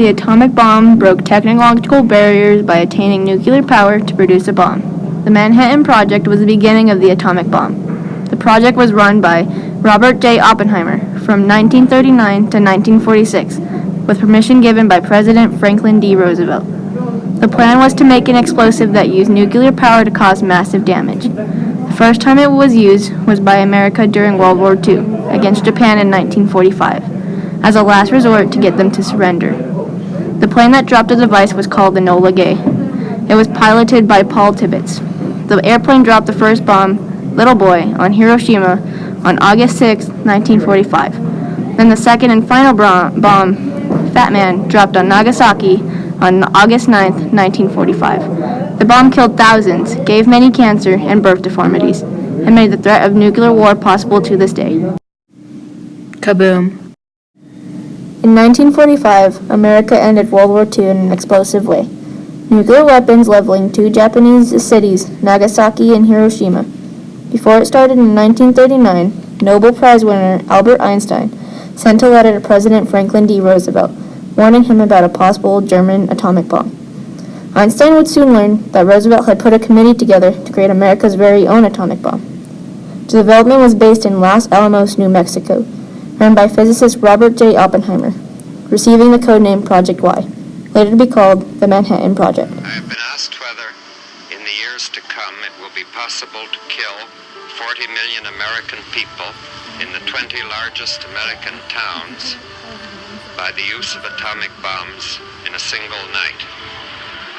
The atomic bomb broke technological barriers by attaining nuclear power to produce a bomb. The Manhattan Project was the beginning of the atomic bomb. The project was run by Robert J. Oppenheimer from 1939 to 1946, with permission given by President Franklin D. Roosevelt. The plan was to make an explosive that used nuclear power to cause massive damage. The first time it was used was by America during World War II against Japan in 1945, as a last resort to get them to surrender. The plane that dropped the device was called the Enola Gay. It was piloted by Paul Tibbets. The airplane dropped the first bomb, Little Boy, on Hiroshima on August 6, 1945. Then the second and final bomb, Fat Man, dropped on Nagasaki on August 9, 1945. The bomb killed thousands, gave many cancer and birth deformities, and made the threat of nuclear war possible to this day. Kaboom. In 1945, America ended World War II in an explosive way. Nuclear weapons leveling two Japanese cities, Nagasaki and Hiroshima. Before it started in 1939, Nobel Prize winner Albert Einstein sent a letter to President Franklin D. Roosevelt, warning him about a possible German atomic bomb. Einstein would soon learn that Roosevelt had put a committee together to create America's very own atomic bomb. The development was based in Los Alamos, New Mexico, run by physicist Robert J. Oppenheimer, receiving the codename Project Y, later to be called the Manhattan Project. I have been asked whether, in the years to come, it will be possible to kill 40 million American people in the 20 largest American towns by the use of atomic bombs in a single night.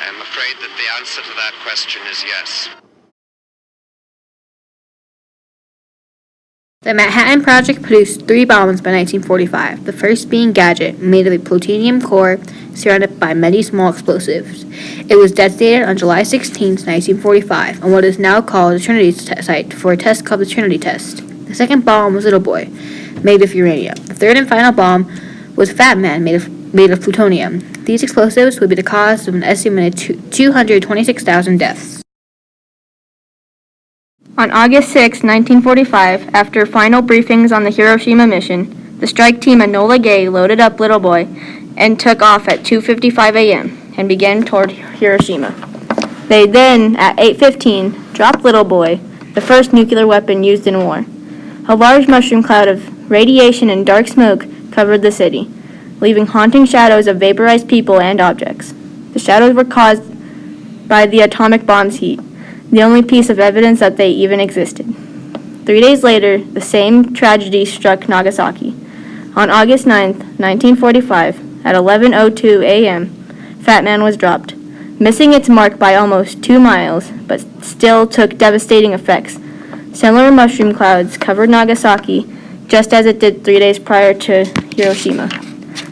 I am afraid that the answer to that question is yes. The Manhattan Project produced 3 bombs by 1945, the first being Gadget, made of a plutonium core surrounded by many small explosives. It was detonated on July 16, 1945, on what is now called the Trinity site for a test called the Trinity Test. The second bomb was Little Boy, made of uranium. The third and final bomb was Fat Man, made of plutonium. These explosives would be the cause of an estimated 226,000 deaths. On August 6, 1945, after final briefings on the Hiroshima mission, the strike team Enola Gay loaded up Little Boy and took off at 2:55 a.m. and began toward Hiroshima. They then, at 8:15, dropped Little Boy, the first nuclear weapon used in war. A large mushroom cloud of radiation and dark smoke covered the city, leaving haunting shadows of vaporized people and objects. The shadows were caused by the atomic bomb's heat, the only piece of evidence that they even existed. 3 days later, the same tragedy struck Nagasaki. On August 9, 1945, at 11:02 a.m., Fat Man was dropped, missing its mark by almost 2 miles, but still took devastating effects. Similar mushroom clouds covered Nagasaki, just as it did 3 days prior to Hiroshima.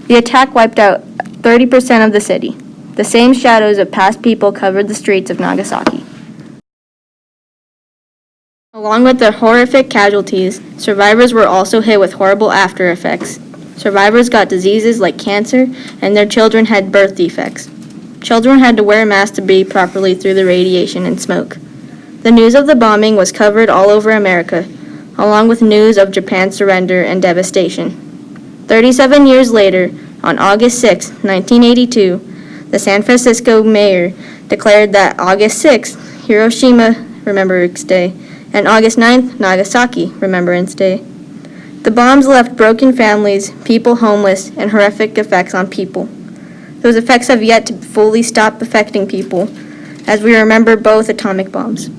The attack wiped out 30% of the city. The same shadows of past people covered the streets of Nagasaki. Along with the horrific casualties, survivors were also hit with horrible after effects. Survivors got diseases like cancer, and their children had birth defects. Children had to wear masks to breathe properly through the radiation and smoke. The news of the bombing was covered all over America, along with news of Japan's surrender and devastation. 37 years later, on August 6, 1982, the San Francisco mayor declared that August 6, Hiroshima Remembrance Day, and August 9th, Nagasaki Remembrance Day. The bombs left broken families, people homeless, and horrific effects on people. Those effects have yet to fully stop affecting people, as we remember both atomic bombs.